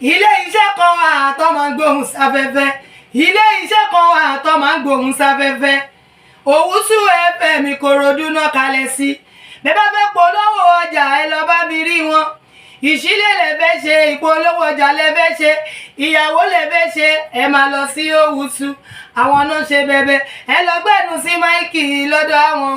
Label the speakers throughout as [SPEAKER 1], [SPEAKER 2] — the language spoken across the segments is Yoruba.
[SPEAKER 1] ilé iṣẹ́ kan wà tó máa ń gbóhùn sáfẹ́fẹ́ ilé iṣẹ́ kan wà tó máa ń gbóhùn sáfẹ́fẹ́ Owutu FM Ìkòròdú náà kalẹ̀ sí bẹ́ẹ̀ bá fẹ́ polówó ọjà ẹ lọ bá mi rí wọn ìṣílẹ̀ lẹ fẹ́ ṣe ìpolówó ọjà lẹ fẹ́ ṣe ìyàwó lẹ fẹ́ ṣe ẹ máa lọ sí Owutu àwọn náà ṣe bẹ̀bẹ̀ ẹ lọ gbẹ́nu sí máìkì lọ́dọ̀ àwọn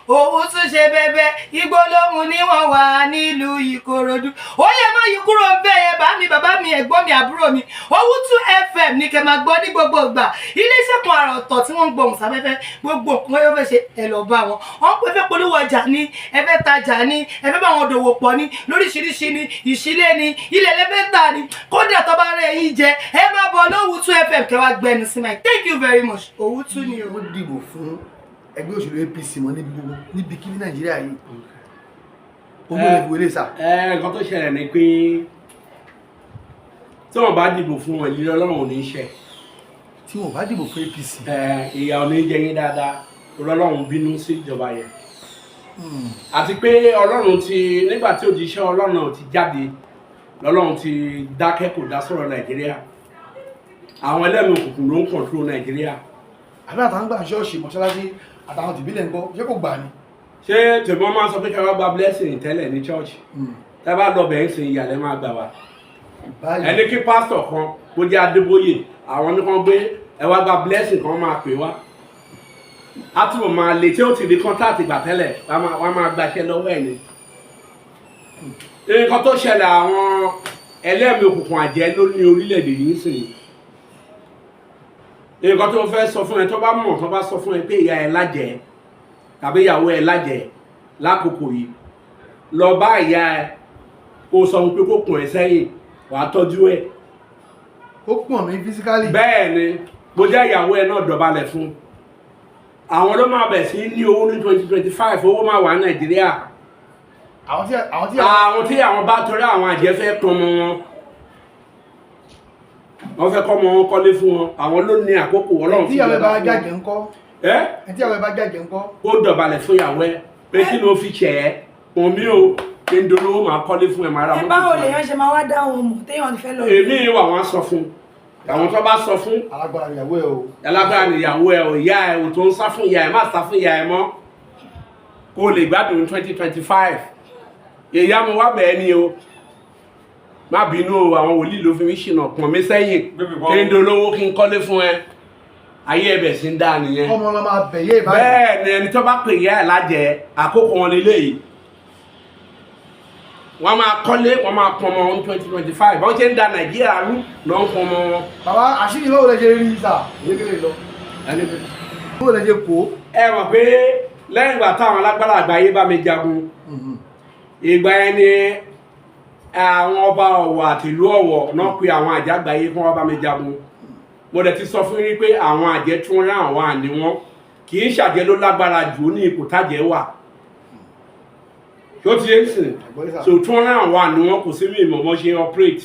[SPEAKER 1] Owutu ṣe bẹ̀bẹ̀ ìgbólóhùn ni wọ́n wà nílùú Ìkòròdú ó yẹ má yí kúrò bẹ́ẹ̀ yẹn bá mi bàbá mi ẹ̀gbọ́n mi àbúrò mi Owutu FM ní kẹ́ máa gbọ́ ní gbogbo ìgbà iléeṣẹ́ kan àrà ọ̀tọ̀ tí wọ́n ń gbóhùn sáfẹ́fẹ́ gbogbo nǹkan yóò fẹ́ ṣe ẹ lọ bá wọn wọ́n pẹ́ fẹ́ polówó ọjà ní ẹ fẹ́ tajà ní ẹ fẹ́ bá wọn dòwò pọ̀ ní lóríṣiríṣi ní ìṣílẹ̀ ní ilẹ̀ lẹ́fẹ́ tà ní kódà tó bá rẹ̀ yín jẹ ẹ máa bọ̀ Owutu FM kẹ́ wá gbẹnu sí máa thank you very much Owutu ni o.
[SPEAKER 2] ó dìbò fún ẹgbẹ́ òṣèlú APC mọ́ níbi kí ní Nàìjíríà yìí olóòlù ìwé sà.
[SPEAKER 3] nǹkan tó ṣẹlẹ̀ ni pé tí wọ́n bá dìbò fún wọn ìlú Ọlọ́run ò ní ṣe.
[SPEAKER 2] tí wọ́n bá dìbò fún APC.
[SPEAKER 3] ìyà ò ní jẹ yín dáadáa Ọlọ́run bínú sí ìjọba yẹn. àti pé Ọlọ́run ti nígbà tí òjíṣẹ́ Ọlọ́run ti jáde lọ́lọ́run ti dákẹ́ kò dá sọ̀rọ̀ Nàìjíríà àwọn ẹlẹ́nu òkùnkùn ló ń kọ̀ntró Nàìjíríà.
[SPEAKER 2] àbí àtàwọn gbà ṣọ́ọ̀ṣì mọ́ṣáláṣí àtàwọn tìbílẹ̀ ń gbọ́ ṣé kò gbà ni.
[SPEAKER 3] ṣé tèmọ́ máa sọ pé kí wọ́n gba blessing tẹ́lẹ̀ ní church tẹ́ bá lọ bẹ̀ẹ́ sìn ìyàlẹ́ máa gbà wá. ẹni kí pásítọ̀ kan kó jẹ́ Adébóyè àwọn ní kan gbé ẹ wá gba blessing kan máa pè wá. á túbọ̀ máa lè tí ó ti di kọ́ńtàtì gbà tẹ́lẹ̀ wọ́n máa gbaṣẹ́ lọ́wọ́ ẹ̀ ni. nǹkan tó ṣẹlẹ̀ àwọn ẹlẹ́mìí òkùnkùn àjẹ́ ló ní orílẹ̀-èdè yìí sìn nǹkan tó fẹ́ sọ fún ẹ tó bá mọ̀ tó bá sọ fún ẹ pé ìyá ẹ lájẹ tàbí ìyàwó ẹ lájẹ lákòókò yìí lọ bá ìyá ẹ kó sọ pé kó kùn ẹ sẹ́yìn wàá tọ́jú ẹ.
[SPEAKER 2] ó pọ̀n mí fisikálì.
[SPEAKER 3] bẹ́ẹ̀ ni bó jẹ́ ìyàwó ẹ náà dọ̀bálẹ̀ fún àwọn ló máa bẹ̀ sí ní owó ní 2025 owó máa wà ní Nàìjíríà àwọn tí àwọn bá torí àwọn àjẹ́ fẹ́ pọn mọ́ wọ́n fẹ́ kọ́ mọ wọn kọ́lé fún wọn àwọn ló ní àkókò Ọlọ́run
[SPEAKER 2] tí ìyàwó ẹ bá jàjẹ́ ńkọ́. tí ìyàwó ẹ bá jàjẹ́ ńkọ́.
[SPEAKER 3] ó dọ̀bálẹ̀ fún ìyàwó ẹ pé kí ló fi ṣẹ̀ ẹ́ pọ̀ mí o kí n dolówó máa kọ́lé fún ẹ máa ra mọ́tò.
[SPEAKER 1] ẹ báwo lèèyàn ṣe máa wá dá ohun mọ̀ téèyàn fẹ́ lọ.
[SPEAKER 3] èmi wà wọ́n sọ fún àwọn tó bá sọ fún.
[SPEAKER 2] alágbára ìyàwó ẹ o.
[SPEAKER 3] alágbára ìyàwó ẹ o ìyá ẹ o tó ń sá fún ìyá ẹ má sá fún ìyá ẹ mọ́ kó lè gbádùn 2025 ìyá mo wá bẹ́ẹ̀ ni o má bínú o àwọn wòlíì ló fi mí ṣìnà pọ̀n mí sẹ́yìn kí n dolówó kí n kọ́lé fún ẹ ayé ẹbẹ̀ sí ń dá nìyẹn.
[SPEAKER 2] ọmọ ọlọmọ abẹ̀yẹ ìbáyìí.
[SPEAKER 3] bẹ́ẹ̀ ni ẹni tó bá pè yá ẹ̀ lájẹ àkókò wọn lélẹ̀ yìí wọ́n máa kọ́lé wọ́n máa pọn ọmọ wọn 2025 wọ́n ṣe ń da Nàìjíríà rú lọ́ ń pọn ọmọ wọn.
[SPEAKER 2] bàbá àṣírí báwo lè ṣe rí sà lékelè lọ. báwo lè ṣe kó.
[SPEAKER 3] ẹ mọ̀ pé lẹ́yìn ìgbà táwọn alágbára àgbáyé bá mi jagun ìgbà yẹn ni àwọn ọba Ọ̀wọ̀ àti ìlú Ọ̀wọ̀ náà pe àwọn àjẹ́ àgbáyé fún wọn bá mi jagun mo dẹ̀ ti sọ fún yín pé àwọn àjẹ́ tí wọ́n rán àwọn àní wọn kì í ṣàjẹ́ ló lágbára jù ní ipò tájẹ́ wà tó ti yé sìn so tí wọ́n rán àwọn àní wọn kò sí mi ìmọ̀ mọ́ ṣe operate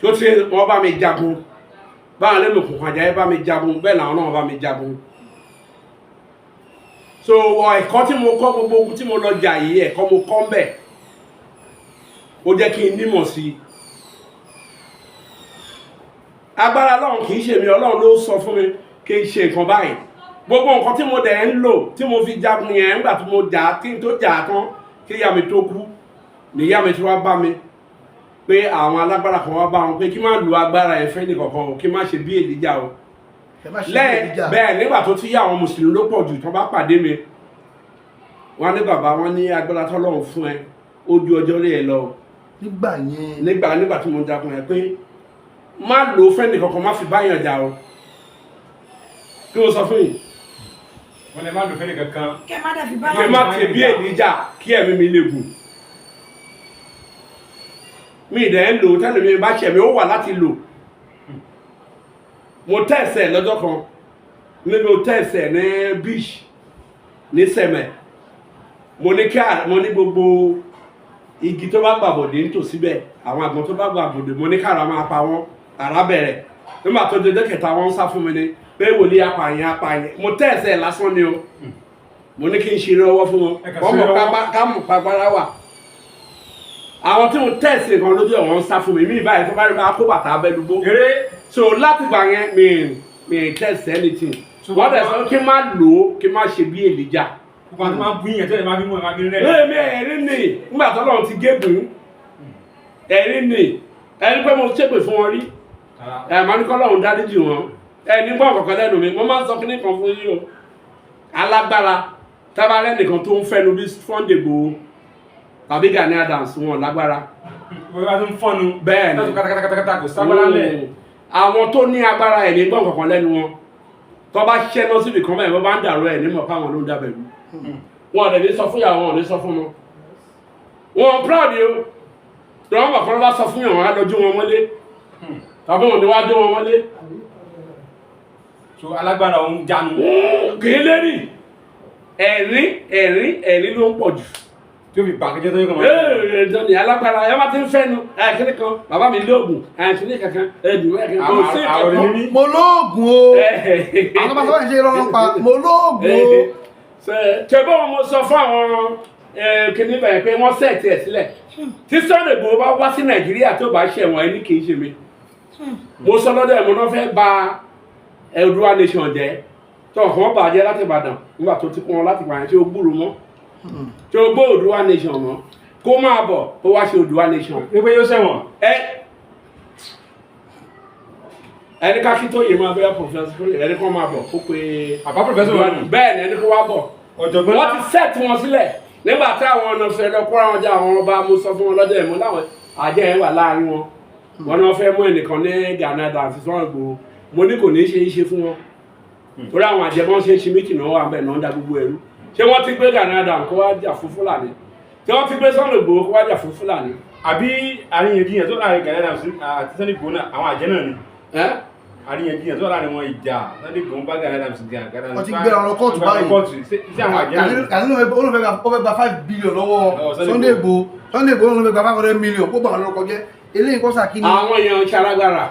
[SPEAKER 3] tó ti wọ́n bá mi jagun báwọn lẹ́nu òkùnkùn àjẹ́ bá mi jagun bẹ́ẹ̀ làwọn náà bá mi jagun so ẹ̀kọ́ tí mo kọ́ gbogbo ogun tí mo lọ jà yìí ẹ̀kọ́ mo kọ́ ń bẹ̀ ó jẹ́ kí n nímọ̀ sí i agbára Ọlọ́run kìí ṣe mi Ọlọ́run ló sọ fún mi kí n ṣe nǹkan báyìí gbogbo nǹkan tí mo dẹ̀ ń lò tí mo fi jagun yẹn nígbà tí mo jà kí n tó jà tán kí ìyá mi tó kú níyá mi tí wá bá mi pé àwọn alágbára kan wá bá wọn pé kí má lu agbára ẹ̀ fẹ́ nìkankan o kí má ṣe bí Èlíjà o bẹ́ẹ̀ nígbà tó ti yá àwọn mùsùlùmí ló pọ̀ jù tó bá pàdé mi wọ́n ní bàbá wọn ní agbára tọ́lọ́run fún ẹ ó ju ọjọ́ rí ẹ lọ
[SPEAKER 2] nígbà yẹn
[SPEAKER 3] nígbà tí mo jagun ẹ pé má lò ó fẹ́ni kankan má fi báyàn jà o kí o sọ fún yìí
[SPEAKER 4] wọ́n lè má lò fẹ́ni kankan
[SPEAKER 1] kẹ má dàbí
[SPEAKER 3] kí
[SPEAKER 1] báyọ̀
[SPEAKER 3] má tẹ̀ bí Èlíjà kí ẹ̀mí mi lè gùn mi ìdẹ̀ ń lò tẹ́lẹ̀ mi bá ṣẹ̀mí ó wà láti lò mo tẹ̀sẹ̀ lọ́jọ́ kan níbi mo tẹ̀sẹ̀ ní beach ní Sẹ̀mẹ̀ mo ní gbogbo igi tó bá gbàbọ̀dé nítòsí bẹ́ẹ̀ àwọn àgbọn tó bá gbàbọ̀dé mo ní kára máa pa wọ́n ara bẹ̀rẹ̀ nígbà tó dédé kẹta wọ́n ń sá fún mi ní pé wòlíì apààyàn mo tẹ̀sẹ̀ lásán ni o mo ní kí n ṣe ọwọ́ fún wọn wọ́n mọ̀ ká mọ̀ pàgbára wà àwọn tí mo tẹ̀sí nǹkan lójú ẹ̀ wọ́n ń sá fún mi mí báyìí tó bá rí bá kó bàtà abẹ́dúgbò so láti gbà yẹn mi tẹ̀sí anything wọ́n dẹ̀ sọ kí n má lò ó kí n má ṣe bí Èlíjà.
[SPEAKER 4] gbogbo àti máa ń bú yẹn tẹ́lẹ̀ máa fi mú ẹ̀ máa fi rẹ̀.
[SPEAKER 3] èmi ẹ̀rí ni nígbà tó lọ́run ti gégùn ẹ̀rí ni ẹni pé mo ṣépè fún wọn rí màá ní kọ́ lọ́run dáríjì wọn ẹni gbọ́ kọ̀ọ̀kan lẹ́nu mi mo máa ń sọ kíní kan fún yín o alágbára tábàárẹ̀ nìkan tó ń fẹ́nu bí Sunday Igboho tàbí Gani Adams wọn lágbára.
[SPEAKER 4] bóyá tó ń fọ́nu
[SPEAKER 3] bẹ́ẹ̀ ni
[SPEAKER 4] kátàkátàkátà kò sábàlá lẹ̀.
[SPEAKER 3] àwọn tó ní agbára ẹ̀ ní gbọ́ kọ̀ọ̀kan lẹ́nu wọn tó bá ṣẹ́ná síbi kan báyìí wọ́n bá ń dàrú ẹ̀ nímọ̀ fáwọn ló ń dábẹ̀ lù wọn ò ní sọ fún ìyàwó wọn ò ní sọ fún wọn wọn proud yìí o tọ́wọ́n bàbá wọn bá sọ fún ìyàwó alọ́jú wọn mọ́lé tàbí wọn ni wá dé wọn mọ́lé.
[SPEAKER 4] so alágbára òun jánu.
[SPEAKER 3] kì í lérí ẹ̀rín ló ń pọ̀ jù.
[SPEAKER 4] tí ó fi bàkẹ́jẹ́ tó yẹ kọ́ máa.
[SPEAKER 3] ẹ̀ẹ́dọ̀ ni alágbára ẹ bá ti ń fẹ́nu àìkíní kan bàbá mi lóògùn àìkíní kankan ẹ̀dùn ẹ̀kíní kan sí ìkẹ́kọ̀ọ́.
[SPEAKER 2] mo lóògùn o àwọn bá sọ́wọ́n ṣe rọrùn pa mo lóògùn o.
[SPEAKER 3] tẹ́bọ̀ wọn mo sọ fún àwọn kìnní bẹ̀rẹ̀ pé wọ́n sẹ̀tì ẹ̀ sílẹ̀ tí Sunday Igboho bá wá sí Nàìjíríà tó bá ṣẹ̀wọ̀n ẹni kì í ṣe mi mo sọ lọ́dọ̀ ẹ̀ mo náà fẹ́ ba Oòduà nation jẹ́ tó kàn bàjẹ́ láti Ìbàdàn nígbà tó ti kún wọn láti pààyàn tí ó gbúrò mọ́ tí ó gbọ́ Oòduà nation mọ́ kó máa bọ̀ kó wá ṣe Oòduà nation.
[SPEAKER 4] pé yóò ṣẹ̀wọ̀n.
[SPEAKER 3] ẹni ká kí tó yẹ máa bẹ́ẹ̀ professor ẹni kan máa bọ̀ kó pe
[SPEAKER 4] àbá professor wà nù.
[SPEAKER 3] bẹ́ẹ̀ ni ẹni kó wá bọ̀
[SPEAKER 4] ọ̀jọ̀gbọ́n
[SPEAKER 3] wọ́n ti set wọn sílẹ̀ nígbà tí àwọn ọ̀nà fẹ́ lọ kóra wọn jẹ́ àwọn ọba mo sọ fún wọn lọ́jọ́ ìmọ̀ láwọn àjẹ́ ẹ̀ wà láàrin wọn wọn ni wọ́n fẹ́ mú ẹnìkan ní Gani Adams Sunday Igboho mo ní kò ní ṣe é ṣe fún wọn torí àwọn àjẹmọ́ ṣe é ṣe méjì náà wà bẹ́ẹ̀ náà ń da gbogbo ẹrú ṣé wọ́n ti gbé Gani Adams kó wá jà fún Fúlàní ṣé wọ́n ti gbé Sunday Igboho kó wá jà fún Fúlàní.
[SPEAKER 4] àbí àríyànjiyàn tó láàrin Gani Adams àti Sunday Igboho náà àwọn àjẹ́ náà ni. àríyànjiyàn tó láàrin wọn ìjà Sunday Igboho bá Gani Adams jà.
[SPEAKER 2] wọ́n ti gbé ọ̀rọ̀ kóòtù báyìí
[SPEAKER 4] sí àwọn àjẹ́ náà.
[SPEAKER 2] Gani olùfẹ́ gba 5 billion lọ́wọ́ Sunday Igboho olùfẹ́ gba 500 million kó bá wọn lọ́kọ jẹ́ eléyìí kọ́sà kí ni.
[SPEAKER 3] àwọn èèyàn ń ṣalágbára.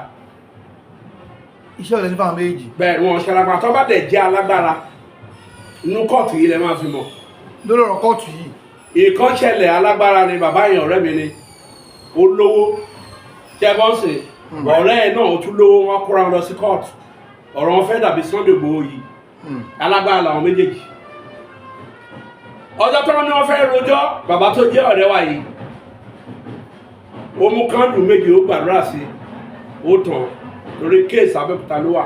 [SPEAKER 2] iṣẹ́ ọ̀lẹ́ nípa àwọn méjì.
[SPEAKER 3] bẹ́ẹ̀ wọn ṣalágbára tó bá dẹ̀ jẹ́ alágbára inú kóòtù yìí lẹ máa fi mọ̀.
[SPEAKER 2] lórí ọ̀rọ̀ kóòtù yìí.
[SPEAKER 3] ìkọ́ṣẹlẹ̀ alágbára ni bàbá yẹn ọ̀rẹ́ mi ni ó lówó jẹ́bọ́nsì ọ̀rẹ́ ẹ̀ náà ó tún lówó wọn kóra wọn lọ sí kóòtù ọ̀rọ̀ wọn fẹ́ dàbí Sunday Igboho yìí alágbára làwọn méjèèjì ọjọ́ tó ní wọ́n fẹ́ rojọ́ bàbá tó jẹ́ ọ̀rẹ́ wa yìí ó mú kándù méjì ó gbàdúrà sí ó tàn lórí kéèsì Abẹ́òkúta ló wà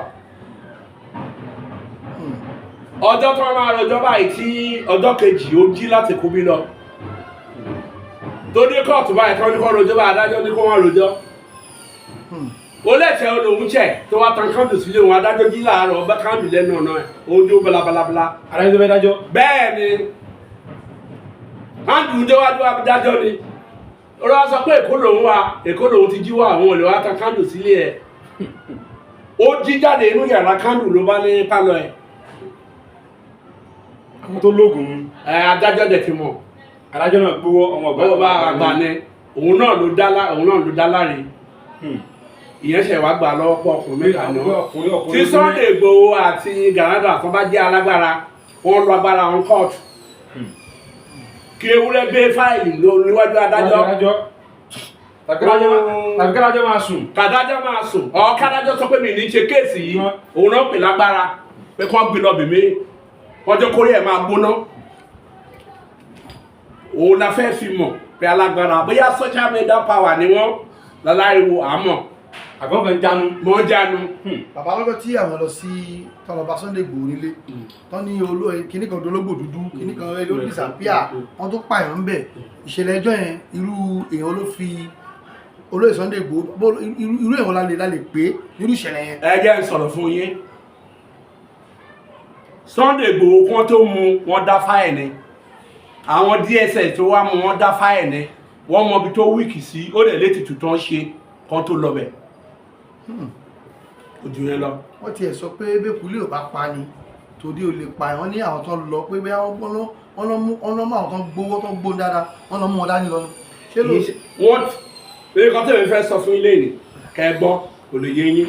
[SPEAKER 3] ọjọ́ tó máa rọjọ́ báyìí tí ọjọ́ kejì ó jí láti kú bí lọ tó dé kóòtù báyìí tó ní kó rojọ́ báyìí adájọ́ ní kó wọ́n rojọ́ ó lẹ́sẹ̀ olóhùn ṣẹ̀ tó wá tan kándù sílé wọn adájọ́ jí láàárọ̀ ọba kándù lẹ́nu ọ̀nà ẹ̀ ó dó balabalabala.
[SPEAKER 4] adájọ́ bẹ́ẹ̀ dájọ́.
[SPEAKER 3] bẹ́ẹ̀ ni kándù déwájú adájọ́ ni olùwà sọ pé èkó lòun ti jí wá àwọn olè wá tan kándù sílé ẹ̀ ó jí jáde inú yàrá kándù ló bá ní pálọ̀ ẹ̀.
[SPEAKER 4] àwọn tó lóògùn.
[SPEAKER 3] adájọ́ dẹ̀ ti mọ̀.
[SPEAKER 4] adájọ́ náà gbówó ọmọ
[SPEAKER 3] ọba àgbà ni òun náà ló dá láre ìyẹn ṣe wá gbà lọ́wọ́ pọ̀ ọkùnrin mẹ́ta náà tí Sunday Igboho àti Gani Adams tó bá jẹ́ alágbára wọn lọ agbára wọn kóòtù kí ewúrẹ́ gbé fáìlì níwájú adájọ́
[SPEAKER 4] tàbí kádájọ́ máa sùn.
[SPEAKER 3] kàdájọ́ máa sùn ọ̀ kádájọ́ sọ pé mi ní ṣe kéèsì yìí òun náà pè lágbára pé kí wọ́n gbé lọ bèmí wọ́n jẹ́ kórè ẹ̀ máa gbóná òun la fẹ́ fi mọ̀ pé alágbára bóyá social media power ni wọ́n láláriwo àmọ́
[SPEAKER 4] àgbọ̀n fẹ́ jánu.
[SPEAKER 3] mọ́ jánu.
[SPEAKER 2] bàbá lọ́jọ́ tí àwọn lọ sí tọ́lọ́ba Sunday Igboho nílé tán ní kíní kan dológbò dúdú kíní kan ló disappear wọ́n tó pààyàn ń bẹ̀ ìṣẹ̀lẹ̀ ẹjọ́ yẹn irú èèyàn ló fi olóyè Sunday Igboho irú èèyàn lálẹ́ pé nírú ìṣẹ̀lẹ̀ yẹn.
[SPEAKER 3] ẹ jẹ́ n sọ̀rọ̀ fún yín Sunday Igboho kan tó mú wọn dá fáyẹ̀ ni àwọn DSS tó wá mú wọn dá fáyẹ̀ ni wọ́n mọ ibi tó wíìkì sí ó lè létí tuntun ṣe kan tó lọ bẹ̀ ojú yẹn lọ.
[SPEAKER 2] wọ́n tiẹ̀ sọ pé bẹ́kúlé ò bá pa ni torí o lè pa ẹ̀ wọ́n ní àwọn tó lọ pé bẹ́ẹ̀ wọ́n lọ mú àwọn tó gbowó tó gbóhùn dáadáa wọ́n lọ mú wọn dání lọ. ṣé ló
[SPEAKER 3] wọ́n bí kan tẹ̀lé fẹ́ sọ fún ilé ni kẹ́ ẹ gbọ́ kò lè yé yín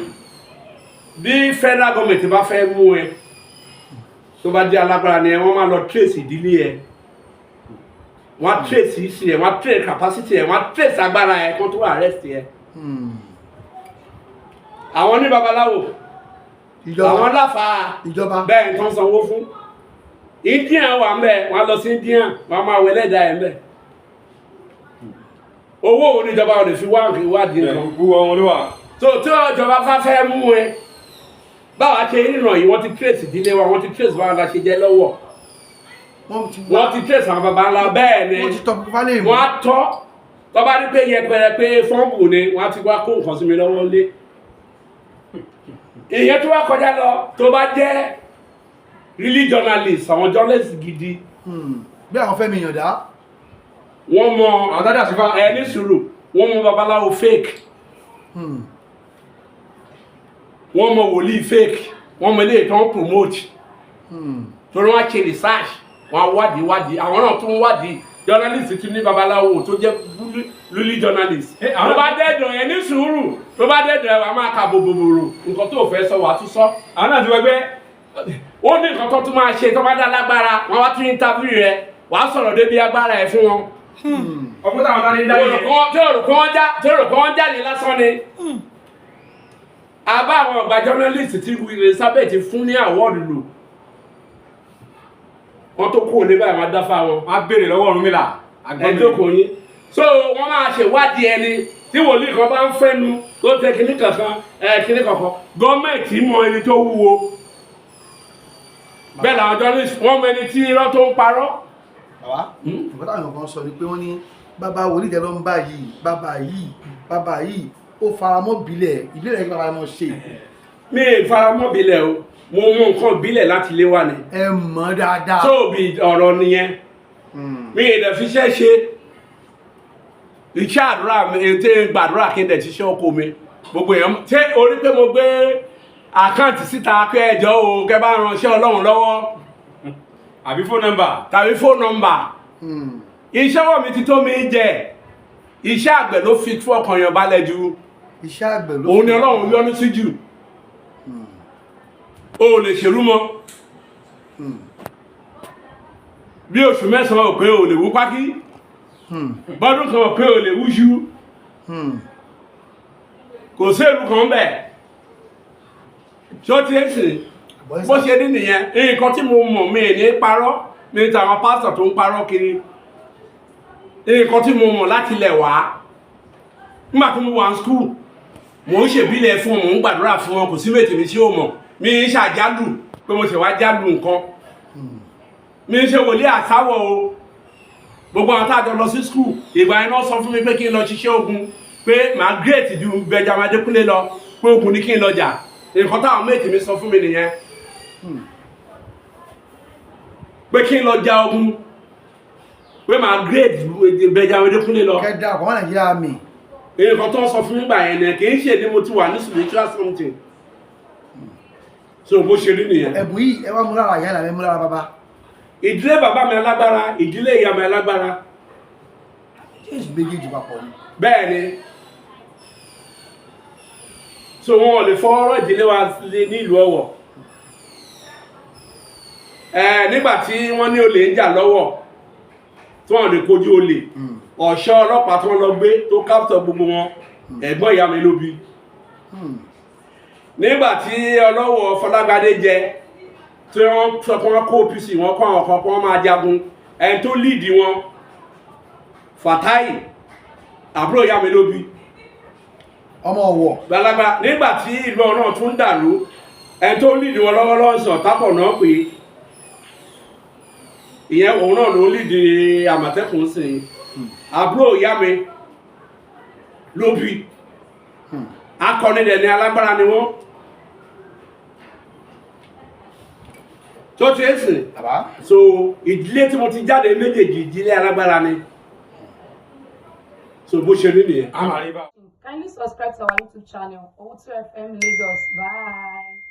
[SPEAKER 3] bí federal government bá fẹ́ mú ẹ tó bá jẹ́ alágbára ni ẹ wọ́n máa lọ trace ìdílé ẹ wọ́n á trace history ẹ̀, wọ́n á trace capacity ẹ̀, wọ́n á trace agbára ẹ̀ kó tó arrest ẹ̀. àwọn ní babaláwo àwọn láfa
[SPEAKER 2] ìjọba
[SPEAKER 3] bẹ́ẹ̀ tán sanwó fún Indian wà ń bẹ̀ wọ́n á lọ sí Indian wọ́n á máa wẹlé ẹ̀dá ẹ̀ ń bẹ̀ owó oníjọba ò lè fi wádìí nǹkan
[SPEAKER 4] gbogbo wọn ló wà.
[SPEAKER 3] tó ìjọba bá fẹ́ mú ẹ báwa ṣe ríran yìí wọ́n ti trace ìdílé wa wọ́n ti trace báwa la ṣe jẹ́ lọ́wọ́ wọ́n ti trace àwọn baba ńlá bẹ́ẹ̀ ni
[SPEAKER 2] wọ́n ti tọ́ fúnfà lè mú.
[SPEAKER 3] wọ́n á tọ́ tó bá rí pé yẹpẹrẹ pé fọ́ǹbù ni wọ́n á ti wá kó nǹkan sí mi lọ́wọ́ lé ìyẹn tó wá kọjá lọ tó bá jẹ́ really journalist àwọn journalist gidi
[SPEAKER 2] bí àwọn Fẹ́mi Ìyàndá
[SPEAKER 3] wọ́n mọ
[SPEAKER 4] àwọn dáadáa sí fa.
[SPEAKER 3] ẹni sùúrù wọ́n mọ babaláwo fake wọ́n mọ wòlíì fake wọ́n mọ ilé ìtàn promote torí wọ́n á ṣe research wọ́n á wádìí àwọn náà tún wádìí journalist tún ní babaláwo tó jẹ́ lulí journalist tó bá dẹ́dọ̀ ẹ̀ ní sùúrù tó bá dẹ́dọ̀ ẹ̀ wà máa ka bòbòbòrò nǹkan tó fẹ́ sọ wà tún sọ.
[SPEAKER 4] àwọn náà ti wọ ẹgbẹ́.
[SPEAKER 3] ó ní nǹkan tó tún máa ṣe tó bá dá lágbára wọ́n wá tún interview rẹ̀ wà á sọ̀rọ̀ débi agbára ẹ̀ fún wọn.
[SPEAKER 4] ọkùnrin táwọn náà ní dájú.
[SPEAKER 3] tí òrò kan jáde lásán ni àbá àwọn ọgbà journalist tí Elizabeth fún ní award lò wọ́n tó kúrò ní báyìí wọ́n dáfà wọn.
[SPEAKER 4] wọ́n á béèrè lọ́wọ́ Ọ̀rúnmìlà.
[SPEAKER 3] ẹjọ́ kò yín so wọ́n máa ṣèwádìí ẹni tí wòlíì kan bá ń fẹ́nu tó tẹ kíní kankan kíní kankan gọ́ọ̀mẹ̀ntì mọ ẹni tó wúwo bẹ́ẹ̀ làwọn journalist wọ́n mọ ẹni tí irọ́ tó ń parọ́.
[SPEAKER 2] nǹkan táwọn kan sọ ni pé wọ́n ní bàbá wòlíì tẹ ló ń bá yìí bàbá yìí ó faramọ́ bílẹ̀ ìbílẹ̀ yìí bàbá wọn ṣe.
[SPEAKER 3] mi ì faramọ́ bílẹ̀ o mo mú nǹkan bílẹ̀ láti lé wa ni.
[SPEAKER 2] ẹ mọ̀ dáadáa.
[SPEAKER 3] tó bí ọ̀rọ̀ nìyẹn mi ì dẹ̀ fi ṣẹ́ ṣe iṣẹ́ àdúrà mi ètè gbàdúrà kí n dẹ̀ ṣiṣẹ́ oko mi gbogbo èèyàn tẹ́ orí pé mo gbé àkáǹtì síta pé ẹjọ́ o kẹ́ bá ránṣẹ́ Ọlọ́run lọ́wọ́
[SPEAKER 4] àbí fóònù nọ́mbà.
[SPEAKER 3] tàbí fóònù nọ́mbà iṣẹ́ wọ̀ mi ti tó mi jẹ iṣẹ́ àgbẹ̀ ló fi fún ọkàn yàn balẹ̀ jù
[SPEAKER 2] iṣẹ́ àgbẹ̀ ló
[SPEAKER 3] òun ni Ọlọ́run yọ́nú sí jù o ò lè ṣèlú mọ́ bí oṣù mẹ́sàn-án ò pé o lè wú pákí bọ́dún kan ò pé o lè wúṣú kò sí èlú kan bẹ̀ ṣó tí èsì bó ṣe ní nìyẹn nǹkan tí mo mọ̀ mi ní parọ́ ní tàwọn pásítọ̀ tó ń parọ́ kiri nǹkan tí mo mọ̀ láti lẹ̀ wá nígbà tí mo wà ní skúl mò ń ṣèbílẹ̀ fún mò ń gbàdúrà fún wọn kò sí méjì mi tí ó mọ̀ mi ń ṣàjálù pé mo ṣe wá jálù nǹkan mi ń ṣe wòlíì àsáwọ̀ o gbogbo àwọn tá a jọ lọ sí skúl ìgbà yẹn náà sọ fún mi pé kí n lọ ṣiṣẹ́ ogun pé màá gírètì ju Benjamin Adékúnlé lọ pé ogun ni kí n lọ jà nǹkan táwọn méjì mi sọ fún mi nìyẹn pé kí n lọ jà ogun pé màá gírètì ju Benjamin Adékúnlé lọ.
[SPEAKER 2] kẹ́dà ọkọ̀ wọn Nàìjíríà mi.
[SPEAKER 3] nǹkan tó ń sọ fún mi gbà yẹn ni kì í ṣe ni mo ti wà ní spiritual something so bó ṣe rí nìyẹn.
[SPEAKER 2] ẹ̀bùn yìí ẹ wá mú lára ìyá ìlànà mú lára bàbá.
[SPEAKER 3] ìdílé bàbá mi alágbára ìdílé ìyá mi alágbára.
[SPEAKER 2] jésù méjèèjì papọ̀ ni.
[SPEAKER 3] bẹ́ẹ̀ ni so wọn ò lè fọwọ́rọ́ ìdílé wa ní ìlú Ọ̀wọ̀ nígbà tí wọ́n ní olè ń jà lọ́wọ́ tí wọ́n lè kojú olè ọ̀ṣọ́ ọlọ́pàá tí wọ́n lọ gbé tó kápítọ̀ gbogbo wọn ẹ̀gbọ́n ìyá mi ló bí nígbà tí ọlọ́wọ̀ Fọlágbadé jẹ tí wọ́n sọ pé wọ́n kó OPC wọn kọ́ àwọn kan pé wọ́n máa jagun ẹni tó líìdì wọn Fatai àbúrò ìyá mi ló bí
[SPEAKER 2] ọmọ Ọ̀wọ̀
[SPEAKER 3] gbalagbà nígbà tí ìlú náà tún dàlú ẹni tó líìdì wọn lọ́wọ́lọ́wọ́ sọ tápọ̀ náà pé ìyẹn òun náà ló líìdì Àmọ̀tẹ́kùn sí àbúrò ìyá mi ló bí akọni dẹ̀ ní alágbára ni wọ́n tó ti ń sìn so ìdílé tí mo ti jáde méjèèjì ìdílé alágbára ni so bó ṣe rí nìyẹn.
[SPEAKER 5] Kindly subscribe to our YouTube channel, Owutu FM Lagos. Bye.